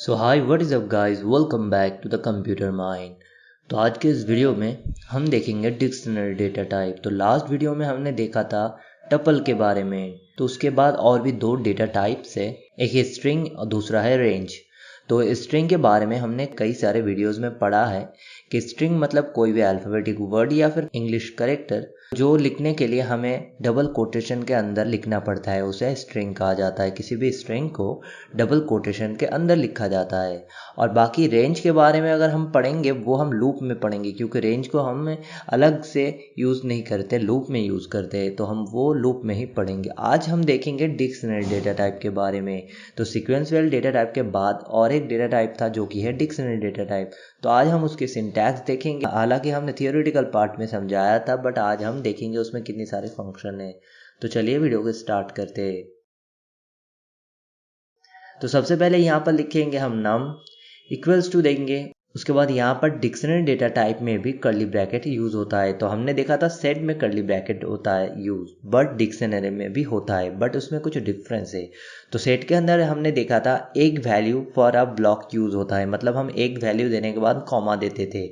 So hi what is up guys, welcome back to the computer mind. तो आज के इस वीडियो में हम देखेंगे डिक्शनरी डेटा टाइप। तो लास्ट वीडियो में हमने देखा था टपल के बारे में। तो उसके बाद और भी दो डेटा टाइप्स है, एक है स्ट्रिंग और दूसरा है रेंज। तो स्ट्रिंग के बारे में हमने कई सारे वीडियोस में पढ़ा है कि स्ट्रिंग मतलब कोई भी अल्फ़ाबेटिक वर्ड या फिर इंग्लिश कैरेक्टर जो लिखने के लिए हमें डबल कोटेशन के अंदर लिखना पड़ता है, उसे स्ट्रिंग कहा जाता है। किसी भी स्ट्रिंग को डबल कोटेशन के अंदर लिखा जाता है। और बाकी रेंज के बारे में अगर हम पढ़ेंगे वो हम लूप में पढ़ेंगे, क्योंकि रेंज को हम अलग से यूज़ नहीं करते, लूप में यूज़ करते हैं, तो हम वो लूप में ही पढ़ेंगे। आज हम देखेंगे डिक्शनरी डेटा टाइप के बारे में। तो सीक्वेंशियल डेटा टाइप के बाद और एक डेटा टाइप था जो कि है डिक्शनरी डेटा टाइप। तो आज हम उसके सिंटैक्स देखेंगे। हालांकि हमने थियोरेटिकल पार्ट में समझाया था, बट आज हम देखेंगे उसमें कितने सारे फंक्शन है। तो चलिए वीडियो को स्टार्ट करते हैं। तो सबसे पहले यहाँ पर लिखेंगे हम नम इक्वल्स टू देंगे। उसके बाद यहाँ पर डिक्शनरी डेटा टाइप में भी कर्ली ब्रैकेट यूज होता है। तो हमने देखा था सेट में कर्ली ब्रैकेट होता है यूज, बट डिक्शनरी में भी होता है, बट उसमें कुछ डिफरेंस है। तो सेट के अंदर हमने देखा था एक value for a block use होता है, मतलब हम एक वैल्यू देने के बाद कॉमा देते थे।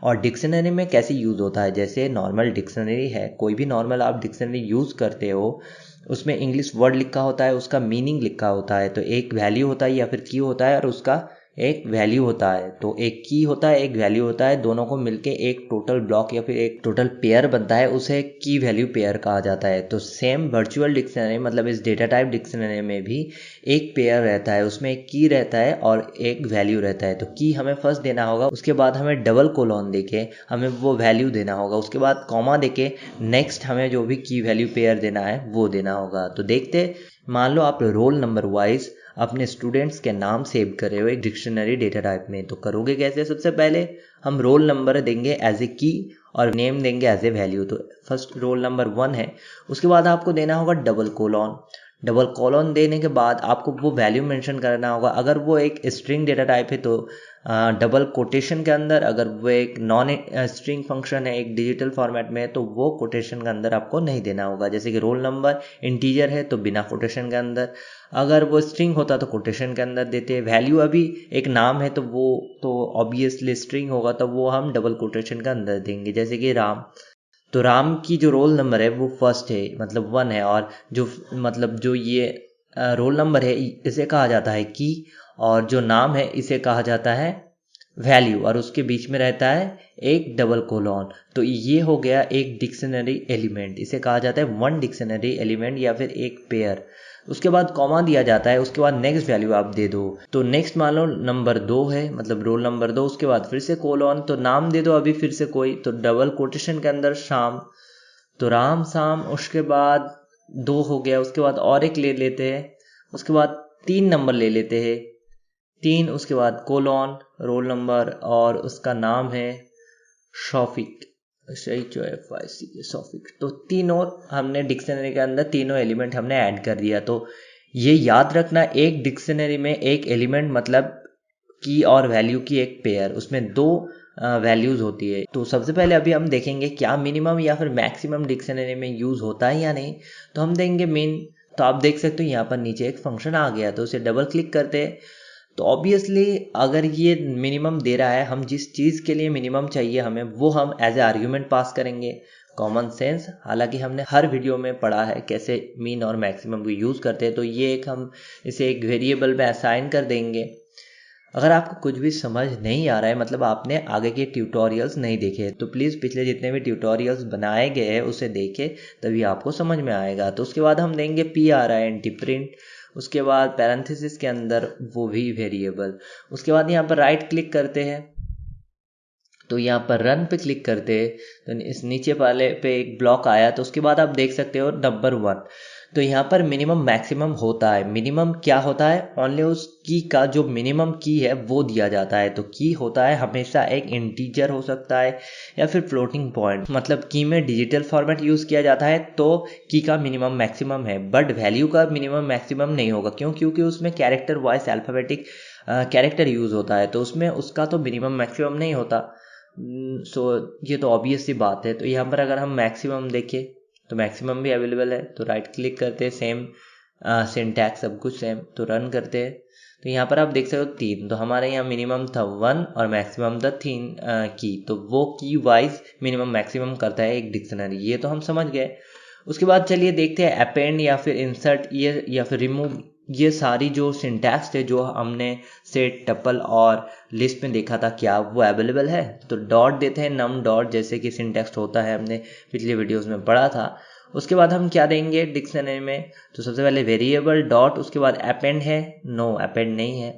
और डिक्शनरी में कैसे यूज होता है, जैसे नॉर्मल डिक्शनरी है, कोई भी नॉर्मल आप डिक्शनरी यूज करते हो, उसमें इंग्लिश वर्ड लिखा होता है, उसका मीनिंग लिखा होता है। तो एक वैल्यू होता है या फिर की होता है और उसका एक वैल्यू होता है। तो एक की होता है, एक वैल्यू होता है, दोनों को मिलके एक टोटल ब्लॉक या फिर एक टोटल पेयर बनता है, उसे की वैल्यू पेयर कहा जाता है। तो सेम वर्चुअल डिक्शनरी मतलब इस डेटा टाइप डिक्शनरी में भी एक पेयर रहता है, उसमें एक की रहता है और एक वैल्यू रहता है। तो की हमें फर्स्ट देना होगा, उसके बाद हमें डबल कोलोन देके हमें वो वैल्यू देना होगा, उसके बाद कॉमा देके नेक्स्ट हमें जो भी की वैल्यू पेयर देना है वो देना होगा। तो देखते, मान लो आप रोल नंबर वाइज अपने स्टूडेंट्स के नाम सेव करे हो एक डिक्शनरी डेटा टाइप में। तो करोगे कैसे? सबसे पहले हम रोल नंबर देंगे एज ए की और नेम देंगे एज ए वैल्यू। तो फर्स्ट रोल नंबर 1 है, उसके बाद आपको देना होगा डबल कोलॉन। डबल कॉलन देने के बाद आपको वो वैल्यू मेंशन करना होगा। अगर वो एक स्ट्रिंग डेटा टाइप है तो डबल कोटेशन के अंदर, अगर वो एक नॉन स्ट्रिंग फंक्शन है एक डिजिटल फॉर्मेट में, तो वो कोटेशन के अंदर आपको नहीं देना होगा। जैसे कि रोल नंबर इंटीजर है तो बिना कोटेशन के अंदर, अगर वो स्ट्रिंग होता तो कोटेशन के अंदर देते। वैल्यू अभी एक नाम है तो वो तो ऑब्वियसली स्ट्रिंग होगा, तो वो हम डबल कोटेशन के अंदर देंगे। जैसे कि राम, तो राम की जो रोल नंबर है वो फर्स्ट है, मतलब 1 है, और जो मतलब जो ये रोल नंबर है इसे कहा जाता है की, और जो नाम है इसे कहा जाता है वैल्यू, और उसके बीच में रहता है एक डबल कोलॉन। तो ये हो गया एक डिक्शनरी एलिमेंट, इसे कहा जाता है वन डिक्शनरी एलिमेंट या फिर एक पेयर। उसके बाद कॉमा दिया जाता है, उसके बाद नेक्स्ट वैल्यू आप दे दो। तो नेक्स्ट मान लो नंबर 2 है, मतलब रोल नंबर 2, उसके बाद फिर से कोलॉन, तो नाम दे दो अभी फिर से कोई, तो डबल कोटेशन के अंदर शाम, तो राम शाम। उसके बाद 2 हो गया, उसके बाद और एक ले लेते हैं, उसके बाद 3 नंबर ले लेते हैं, 3, उसके बाद कोलॉन रोल नंबर और उसका नाम है शौफिक, शौफिक। तो 3 और हमने डिक्शनरी के अंदर तीनों एलिमेंट हमने ऐड कर दिया। तो ये याद रखना, एक डिक्शनरी में एक एलिमेंट मतलब की और वैल्यू की एक पेयर, उसमें 2 वैल्यूज होती है। तो सबसे पहले अभी हम देखेंगे क्या मिनिमम या फिर मैक्सिमम डिक्शनरी में यूज होता है या नहीं। तो हम देंगे मिन। तो आप देख सकते हो यहाँ पर नीचे एक फंक्शन आ गया, तो उसे डबल क्लिक करते हैं। तो ऑब्वियसली अगर ये मिनिमम दे रहा है, हम जिस चीज़ के लिए मिनिमम चाहिए हमें, वो हम एज ए आर्ग्यूमेंट पास करेंगे। कॉमन सेंस, हालांकि हमने हर वीडियो में पढ़ा है कैसे मीन और मैक्सिमम को यूज़ करते हैं। तो ये एक हम इसे एक वेरिएबल में असाइन कर देंगे। अगर आपको कुछ भी समझ नहीं आ रहा है, मतलब आपने आगे के ट्यूटोरियल्स नहीं देखे, तो प्लीज़ पिछले जितने भी ट्यूटोरियल्स बनाए गए हैं उसे देखें, तभी आपको समझ में आएगा। तो उसके बाद हम देंगे PRINT प्रिंट, उसके बाद पैरेंथेसिस के अंदर वो भी वेरिएबल। उसके बाद यहाँ पर राइट क्लिक करते हैं, तो यहाँ पर रन पे क्लिक करते हैं, तो इस नीचे वाले पे एक ब्लॉक आया। तो उसके बाद आप देख सकते हो नंबर 1, तो यहाँ पर मिनिमम मैक्सिमम होता है। मिनिमम क्या होता है? ओनली उस की का जो मिनिमम की है वो दिया जाता है। तो की होता है हमेशा एक इंटीजर हो सकता है या फिर फ्लोटिंग पॉइंट, मतलब की में डिजिटल फॉर्मेट यूज़ किया जाता है तो की का मिनिमम मैक्सिमम है, बट वैल्यू का मिनिमम मैक्सिमम नहीं होगा। क्यों? क्योंकि उसमें character wise alphabetic character use होता है, तो उसमें उसका तो मिनिमम मैक्सिमम नहीं होता। सो ये तो ऑब्वियस सी बात है। तो यहाँ पर अगर हम मैक्सिमम देखें तो मैक्सिमम भी अवेलेबल है, तो राइट क्लिक करते हैं, सेम सिंटैक्स सब कुछ सेम, तो रन करते हैं। तो यहाँ पर आप देख सकते हो 3, तो हमारे यहाँ मिनिमम था 1 और मैक्सिमम था 3 की, तो वो की वाइज मिनिमम मैक्सिमम करता है एक डिक्शनरी, ये तो हम समझ गए। उसके बाद चलिए देखते हैं अपेंड या फिर इंसर्ट ये या फिर रिमूव, ये सारी जो सिंटैक्स थे जो हमने सेट, टपल और लिस्ट में देखा था, क्या वो अवेलेबल है? तो डॉट देते हैं, नम डॉट, जैसे कि सिंटैक्स होता है, हमने पिछले वीडियोस में पढ़ा था। उसके बाद हम क्या देंगे डिक्शनरी में? तो सबसे पहले वेरिएबल डॉट, उसके बाद अपेंड है, नो अपेंड नहीं है।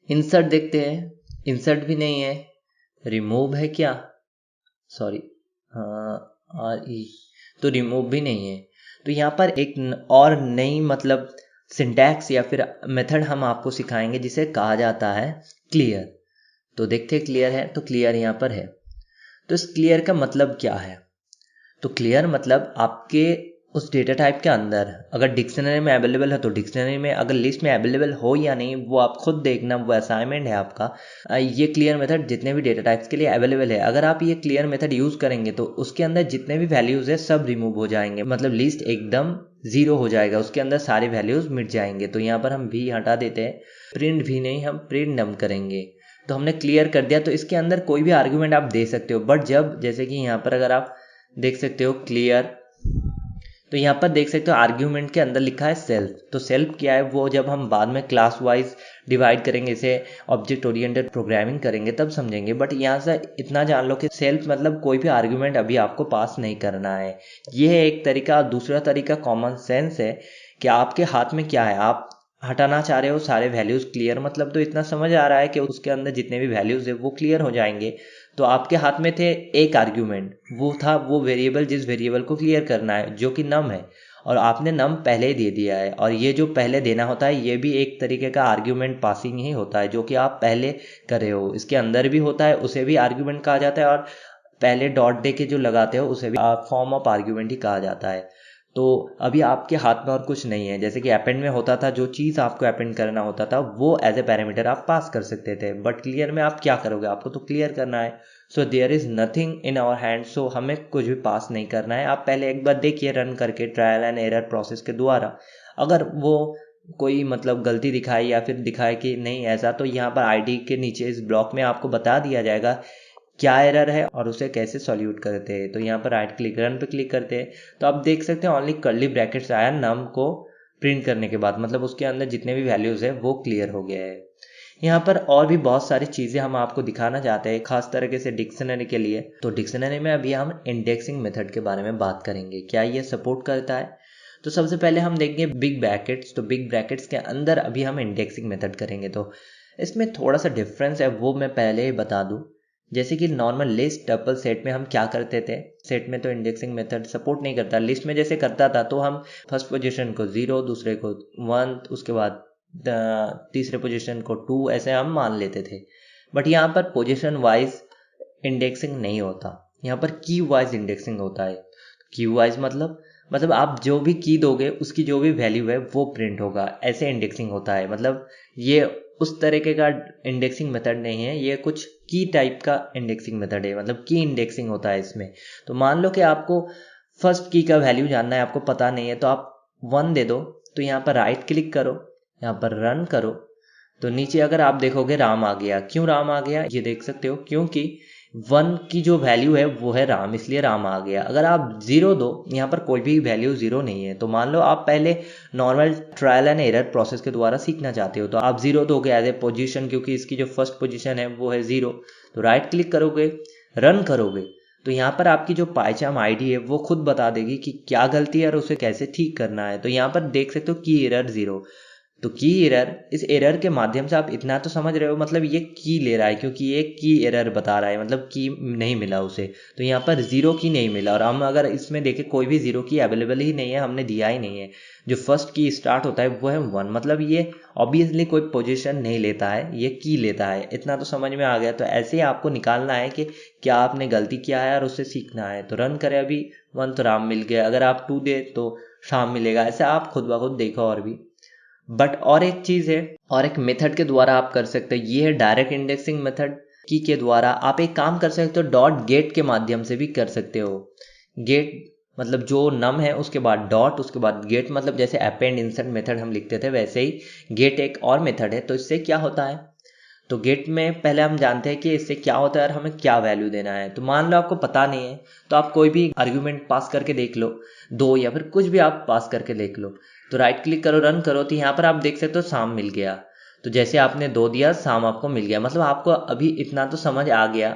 इंसर्ट देखते हैं, इंसर्ट भी नहीं है। रिमूव है क्या? सॉरी, तो रिमूव भी नहीं है। तो यहाँ पर एक और नई मतलब सिंटैक्स या फिर मेथड हम आपको सिखाएंगे जिसे कहा जाता है क्लियर। तो देखते हैं क्लियर है, तो क्लियर यहाँ पर है। तो इस क्लियर का मतलब क्या है? तो क्लियर मतलब आपके उस डेटा टाइप के अंदर अगर डिक्शनरी में अवेलेबल है तो डिक्शनरी में, अगर लिस्ट में अवेलेबल हो या नहीं वो आप खुद देखना, वो असाइनमेंट है आपका। ये क्लियर मेथड जितने भी डेटा टाइप्स के लिए अवेलेबल है, अगर आप ये क्लियर मेथड यूज करेंगे तो उसके अंदर जितने भी वैल्यूज है सब रिमूव हो जाएंगे, मतलब लिस्ट एकदम 0 हो जाएगा, उसके अंदर सारे वैल्यूज मिट जाएंगे। तो यहाँ पर हम भी हटा देते हैं, प्रिंट भी नहीं, हम प्रिंट नम करेंगे। तो हमने क्लियर कर दिया। तो इसके अंदर कोई भी आर्ग्यूमेंट आप दे सकते हो, बट जब जैसे कि यहाँ पर अगर आप देख सकते हो क्लियर, तो यहाँ पर देख सकते हो आर्ग्यूमेंट के अंदर लिखा है सेल्फ। तो सेल्फ क्या है वो जब हम बाद में क्लास वाइज डिवाइड करेंगे, इसे ऑब्जेक्ट ओरिएंटेड प्रोग्रामिंग करेंगे तब समझेंगे, बट यहाँ से इतना जान लो कि सेल्फ मतलब कोई भी आर्ग्यूमेंट अभी आपको पास नहीं करना है। ये है एक तरीका। दूसरा तरीका कॉमन सेंस है कि आपके हाथ में क्या है, आप हटाना चाह रहे हो सारे वैल्यूज। क्लियर मतलब तो इतना समझ आ रहा है कि उसके अंदर जितने भी वैल्यूज है वो क्लियर हो जाएंगे। तो आपके हाथ में थे एक आर्ग्यूमेंट, वो था वो वेरिएबल जिस वेरिएबल को क्लियर करना है जो कि नम है, और आपने नम पहले ही दे दिया है। और ये जो पहले देना होता है ये भी एक तरीके का आर्ग्यूमेंट पासिंग ही होता है, जो कि आप पहले कर रहे हो। इसके अंदर भी होता है, उसे भी आर्ग्यूमेंट कहा जाता है, और पहले डॉट दे के जो लगाते हो उसे भी फॉर्म ऑफ आर्ग्यूमेंट ही कहा जाता है। तो अभी आपके हाथ में और कुछ नहीं है। जैसे कि अपेंड में होता था, जो चीज़ आपको अपेंड करना होता था वो एज ए पैरामीटर आप पास कर सकते थे, बट क्लियर में आप क्या करोगे? आपको तो क्लियर करना है। So there is nothing in our hand, so हमें कुछ भी पास नहीं करना है। आप पहले एक बार देखिए रन करके ट्रायल एंड एरर प्रोसेस के द्वारा, अगर वो कोई मतलब गलती दिखाए या फिर दिखाए कि नहीं ऐसा, तो यहाँ पर आईडी के नीचे इस ब्लॉक में आपको बता दिया जाएगा क्या एरर है और उसे कैसे सॉल्यूट करते हैं। तो यहाँ पर राइट क्लिक रन पे क्लिक करते हैं तो आप देख सकते हैं ओनली कर्ली ब्रैकेट्स आया नम को प्रिंट करने के बाद, मतलब उसके अंदर जितने भी वैल्यूज है वो क्लियर हो गया है। यहाँ पर और भी बहुत सारी चीज़ें हम आपको दिखाना चाहते हैं, खास तरीके से डिक्शनरी के लिए। तो डिक्शनरी में अभी हम इंडेक्सिंग मेथड के बारे में बात करेंगे, क्या ये सपोर्ट करता है। तो सबसे पहले हम देखेंगे बिग ब्रैकेट्स। तो बिग ब्रैकेट्स के अंदर अभी हम इंडेक्सिंग मेथड करेंगे, तो इसमें थोड़ा सा डिफरेंस है वो मैं पहले ही बता दूँ। जैसे कि नॉर्मल लिस्ट, टपल, सेट में हम क्या करते थे, सेट में तो इंडेक्सिंग मेथड सपोर्ट नहीं करता, लिस्ट में जैसे करता था तो हम फर्स्ट पोजीशन को 0, दूसरे को 1, उसके बाद तीसरे पोजीशन को 2, ऐसे हम मान लेते थे। बट यहाँ पर पोजीशन वाइज इंडेक्सिंग नहीं होता, यहाँ पर की वाइज इंडेक्सिंग होता है। की वाइज मतलब आप जो भी की दोगे उसकी जो भी वैल्यू है वो प्रिंट होगा, ऐसे इंडेक्सिंग होता है। मतलब ये उस तरीके का इंडेक्सिंग मेथड नहीं है, ये कुछ की टाइप का इंडेक्सिंग मेथड है, मतलब की इंडेक्सिंग होता है इसमें। तो मान लो कि आपको फर्स्ट की का वैल्यू जानना है, आपको पता नहीं है, तो आप 1 दे दो। तो यहाँ पर राइट क्लिक करो, यहाँ पर रन करो, तो नीचे अगर आप देखोगे राम आ गया। क्यों राम आ गया ये देख सकते हो, क्योंकि 1 की जो वैल्यू है वो है राम, इसलिए राम आ गया। अगर आप 0 दो, यहाँ पर कोई भी वैल्यू 0 नहीं है, तो मान लो आप पहले normal trial and error process के द्वारा सीखना चाहते हो, तो आप 0 दोगे एज ए पोजीशन, क्योंकि इसकी जो फर्स्ट पोजीशन है वो है 0। तो राइट क्लिक करोगे, रन करोगे, तो यहाँ पर आपकी जो पाइचाम आईडी है वो खुद बता देगी कि क्या गलती है और उसे कैसे ठीक करना है। तो यहाँ पर देख सकते हो की एरर 0। तो की एरर, इस एरर के माध्यम से आप इतना तो समझ रहे हो, मतलब ये की ले रहा है क्योंकि ये की एरर बता रहा है, मतलब की नहीं मिला उसे। तो यहाँ पर 0 की नहीं मिला, और हम अगर इसमें देखें कोई भी 0 की अवेलेबल ही नहीं है, हमने दिया ही नहीं है। जो फर्स्ट की स्टार्ट होता है वो है 1, मतलब ये ऑब्वियसली कोई पोजीशन नहीं लेता है, ये की लेता है। इतना तो समझ में आ गया। तो ऐसे ही आपको निकालना है कि क्या आपने गलती किया है और उससे सीखना है। तो रन करें, अभी 1 तो राम मिल गया, अगर आप 2 दे तो शाम मिलेगा। ऐसे आप खुद ब खुद देखो। और भी बट और एक चीज है, और एक मेथड के द्वारा आप कर सकते हो, ये है डायरेक्ट इंडेक्सिंग मेथड। की के द्वारा आप एक काम कर सकते हो, डॉट गेट के माध्यम से भी कर सकते हो। गेट मतलब जो नम है उसके बाद डॉट, उसके बाद गेट, मतलब जैसे अपेंड इंसर्ट मेथड हम लिखते थे वैसे ही गेट एक और मेथड है। तो इससे क्या होता है, तो गेट में पहले हम जानते हैं कि इससे क्या होता है और हमें क्या वैल्यू देना है। तो मान लो आपको पता नहीं है तो आप कोई भी आर्ग्यूमेंट पास करके देख लो, दो या फिर कुछ भी आप पास करके देख लो। तो राइट क्लिक करो, रन करो, तो यहाँ पर आप देख सकते हो साम मिल गया। तो जैसे आपने दो दिया, साम आपको मिल गया। मतलब आपको अभी इतना तो समझ आ गया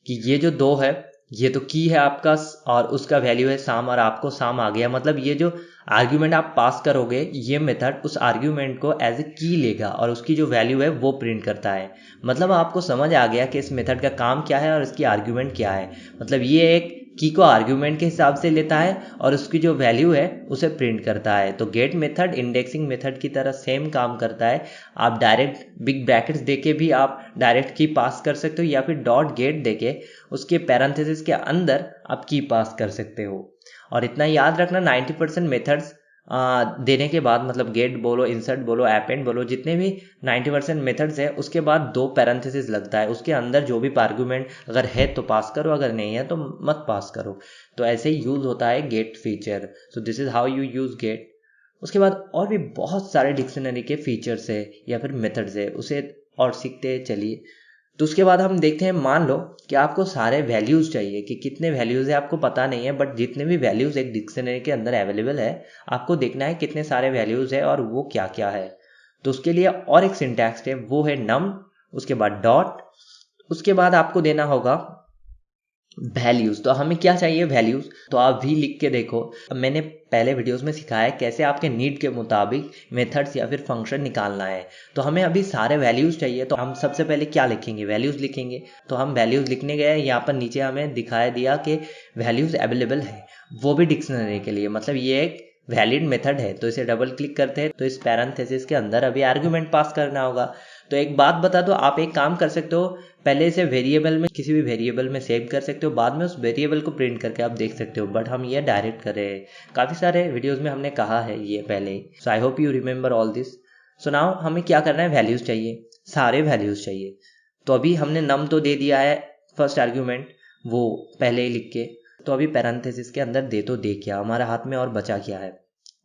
कि ये जो दो है ये तो की है आपका और उसका वैल्यू है साम, और आपको साम आ गया। मतलब ये जो आर्ग्यूमेंट आप पास करोगे ये मेथड उस आर्ग्यूमेंट को एज ए की लेगा और उसकी जो वैल्यू है वो प्रिंट करता है। मतलब आपको समझ आ गया कि इस मेथड का काम क्या है और इसकी आर्ग्यूमेंट क्या है। मतलब ये एक की को आर्ग्यूमेंट के हिसाब से लेता है और उसकी जो वैल्यू है उसे प्रिंट करता है। तो गेट मेथड इंडेक्सिंग मेथड की तरह सेम काम करता है। आप डायरेक्ट बिग ब्रैकेट्स देके भी आप डायरेक्ट की पास कर सकते हो या फिर डॉट गेट देके उसके पैरेंथेसिस के अंदर आप की पास कर सकते हो। और इतना याद रखना 90% मेथड्स देने के बाद, मतलब गेट बोलो, इंसर्ट बोलो, अपेंड बोलो, जितने भी 90% मेथड्स है उसके बाद दो पैरेंथेसिस लगता है। उसके अंदर जो भी आर्गुमेंट अगर है तो पास करो, अगर नहीं है तो मत पास करो। तो ऐसे ही यूज होता है get feature. So this is how you use get. उसके बाद और भी बहुत सारे डिक्शनरी के फीचर्स है या फिर मेथड्स है, उसे और सीखते चलिए। तो उसके बाद हम देखते हैं, मान लो कि आपको सारे वैल्यूज चाहिए कि कितने वैल्यूज है आपको पता नहीं है, बट जितने भी वैल्यूज एक डिक्शनरी के अंदर अवेलेबल है आपको देखना है कितने सारे वैल्यूज है और वो क्या क्या है। तो उसके लिए और एक सिंटैक्स है, वो है नम, उसके बाद डॉट, उसके बाद आपको देना होगा वैल्यूज। तो हमें क्या चाहिए, वैल्यूज। तो आप भी लिख के देखो, मैंने पहले वीडियोस में सिखाया है कैसे आपके नीड के मुताबिक मेथड्स या फिर फंक्शन निकालना है। तो हमें अभी सारे वैल्यूज चाहिए, तो हम सबसे पहले क्या लिखेंगे, वैल्यूज लिखेंगे। तो हम वैल्यूज लिखने गए, यहाँ पर नीचे हमें दिखाई दिया कि वैल्यूज अवेलेबल है, वो भी डिक्शनरी के लिए। मतलब ये एक वैलिड मेथड है। तो इसे डबल क्लिक करते हैं तो इस पैरेंथेसिस के अंदर अभी आर्ग्यूमेंट पास करना होगा। तो एक बात बता दो, आप एक काम कर सकते हो, पहले इसे वेरिएबल में, किसी भी वेरिएबल में सेव कर सकते हो, बाद में उस वेरिएबल को प्रिंट करके आप देख सकते हो, बट हम ये डायरेक्ट कर रहे हैं। काफ़ी सारे वीडियोस में हमने कहा है ये पहले ही। So I hope you remember all this. So now हमें क्या करना है, वैल्यूज़ चाहिए, सारे वैल्यूज़ चाहिए। तो अभी हमने नम तो दे दिया है फर्स्ट आर्ग्यूमेंट, वो पहले ही लिख के। तो अभी पैरेंथेसिस के अंदर दे तो दे क्या, हमारे हाथ में और बचा क्या है,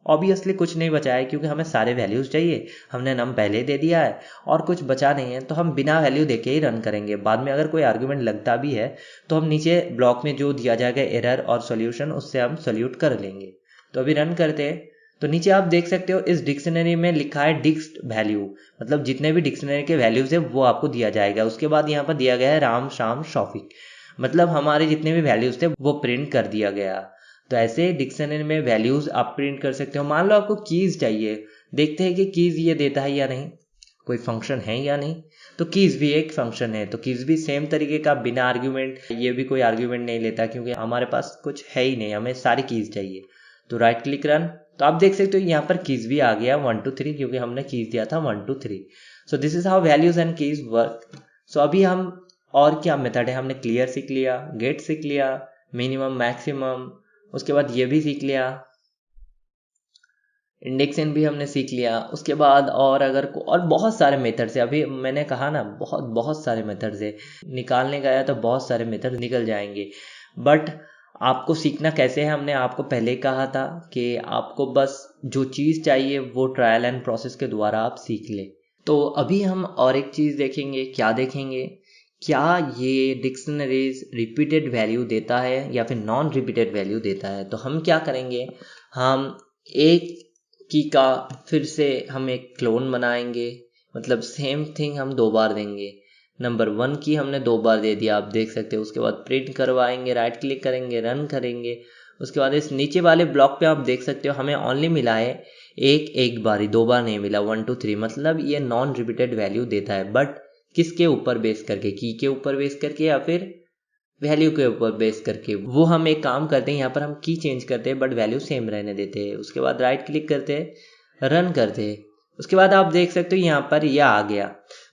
ऑब्वियसली कुछ नहीं बचा है क्योंकि हमें सारे वैल्यूज़ चाहिए। हमने नम पहले दे दिया है और कुछ बचा नहीं है, तो हम बिना वैल्यू देके ही रन करेंगे। बाद में अगर कोई आर्गुमेंट लगता भी है तो हम नीचे ब्लॉक में जो दिया जाएगा एरर और सॉल्यूशन, उससे हम सॉल्यूट कर लेंगे। तो अभी रन करते हैं। तो नीचे आप देख सकते हो इस डिक्शनरी में लिखा है डिक्स्ट वैल्यू, मतलब जितने भी डिक्शनरी के वैल्यूज़ है वो आपको दिया जाएगा। उसके बाद यहाँ पर दिया गया है राम शाम शौफिक, मतलब हमारे जितने भी वैल्यूज़ थे वो प्रिंट कर दिया गया। तो ऐसे डिक्शनरी में वैल्यूज आप प्रिंट कर सकते हो। मान लो आपको कीज चाहिए, देखते हैं कि कीज ये देता है या नहीं, कोई फंक्शन है या नहीं। तो कीज भी एक फंक्शन है, तो कीज भी सेम तरीके का, बिना आर्ग्यूमेंट, ये भी कोई आर्ग्यूमेंट नहीं लेता क्योंकि हमारे पास कुछ है ही नहीं, हमें सारी कीज चाहिए। तो राइट क्लिक रन। तो आप देख सकते हो यहाँ पर कीज भी आ गया 1 2 3, क्योंकि हमने कीज दिया था 1 2 3। So this is how values and keys work. So अभी हम और क्या मेथड है, हमने क्लियर सीख लिया, गेट सीख लिया, मिनिमम मैक्सिमम, उसके बाद ये भी सीख लिया, इंडेक्सन भी हमने सीख लिया। उसके बाद और अगर और बहुत सारे मेथड्स है, अभी मैंने कहा ना बहुत बहुत सारे मेथड्स है, निकालने गया तो बहुत सारे मेथड निकल जाएंगे। बट आपको सीखना कैसे है, हमने आपको पहले ही कहा था कि आपको बस जो चीज़ चाहिए वो ट्रायल एंड प्रोसेस के द्वारा आप सीख ले। तो अभी हम और एक चीज़ देखेंगे, क्या देखेंगे, क्या ये डिक्शनरीज रिपीटेड वैल्यू देता है या फिर नॉन रिपीटेड वैल्यू देता है। तो हम क्या करेंगे, हम एक की का फिर से हम एक क्लोन बनाएंगे, मतलब सेम थिंग हम 2 बार देंगे। नंबर 1 की हमने 2 बार दे दिया, आप देख सकते हो। उसके बाद प्रिंट करवाएंगे, राइट क्लिक करेंगे, रन करेंगे। उसके बाद इस नीचे वाले ब्लॉक पे आप देख सकते हो हमें ओनली मिला है एक बार ही, 2 बार नहीं मिला, 1 2 3, मतलब ये नॉन रिपीटेड वैल्यू देता है। बट किसके ऊपर बेस करके, की के ऊपर बेस करके या फिर वैल्यू के ऊपर बेस करके। वो हम एक काम करते हैं, यहाँ पर हम की चेंज करते हैं बट वैल्यू सेम रहने देते हैं। उसके बाद राइट क्लिक करते हैं, रन करते हैं। उसके बाद आप देख सकते हो यहाँ पर यह आ गया,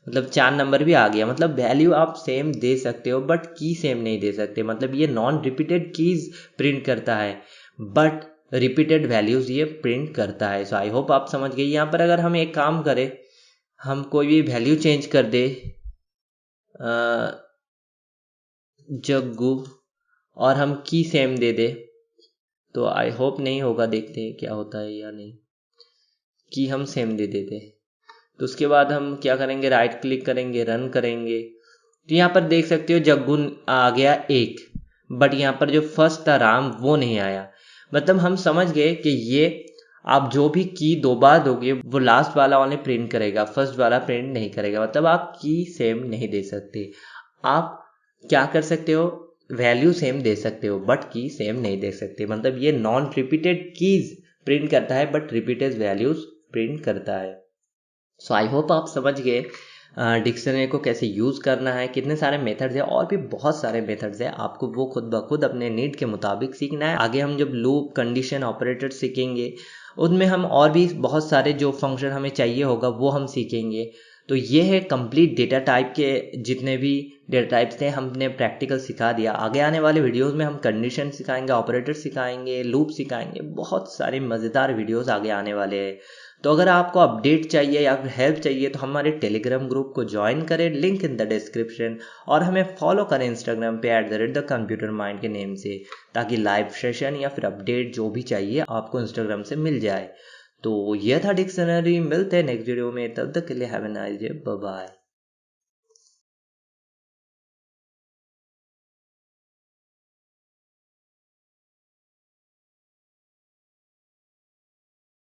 मतलब 4 नंबर भी आ गया। मतलब वैल्यू आप सेम दे सकते हो बट की सेम नहीं दे सकते। मतलब ये नॉन रिपीटेड कीज प्रिंट करता है बट रिपीटेड वैल्यूज ये प्रिंट करता है। सो आई होप आप समझ गए। यहाँ पर अगर हम एक काम करें, हम कोई भी वैल्यू चेंज कर दे, जग्गू, और हम की सेम दे दे, तो आई होप नहीं होगा, देखते हैं क्या होता है या नहीं, कि हम सेम दे देते। तो उसके बाद हम क्या करेंगे, राइट क्लिक करेंगे, रन करेंगे। तो यहाँ पर देख सकते हो जग्गू आ गया 1, बट यहाँ पर जो फर्स्ट था राम वो नहीं आया। मतलब हम समझ गए कि ये आप जो भी की 2 बार दोगे वो लास्ट वाला ओनली प्रिंट करेगा, फर्स्ट वाला प्रिंट नहीं करेगा। मतलब आप की सेम नहीं दे सकते। आप क्या कर सकते हो, वैल्यू सेम दे सकते हो बट की सेम नहीं दे सकते। मतलब ये नॉन रिपीटेड कीज प्रिंट करता है बट रिपीटेड वैल्यूज प्रिंट करता है। सो आई होप आप समझ गए डिक्शनरी को कैसे यूज़ करना है। कितने सारे मेथड्स है, और भी बहुत सारे मेथड्स है, आपको वो खुद ब खुद अपने नीड के मुताबिक सीखना है। आगे हम जब लूप, कंडीशन, ऑपरेटर सीखेंगे उनमें हम और भी बहुत सारे जो फंक्शन हमें चाहिए होगा वो हम सीखेंगे। तो ये है कंप्लीट डेटा टाइप के जितने भी डेटा टाइप्स थे हमने प्रैक्टिकल सिखा दिया। आगे आने वाले वीडियोस में हम कंडीशन सिखाएंगे, ऑपरेटर सिखाएंगे, लूप सिखाएंगे, बहुत सारे मज़ेदार वीडियोस आगे आने वाले हैं। तो अगर आपको अपडेट चाहिए या फिर हेल्प चाहिए तो हमारे टेलीग्राम ग्रुप को ज्वाइन करें, लिंक इन द डिस्क्रिप्शन, और हमें फॉलो करें इंस्टाग्राम पे @theComputerMind के नेम से, ताकि लाइव सेशन या फिर अपडेट जो भी चाहिए आपको इंस्टाग्राम से मिल जाए। तो यह था डिक्शनरी, मिलते हैं नेक्स्ट वीडियो में, तब तक के लिए have a nice day, bye bye.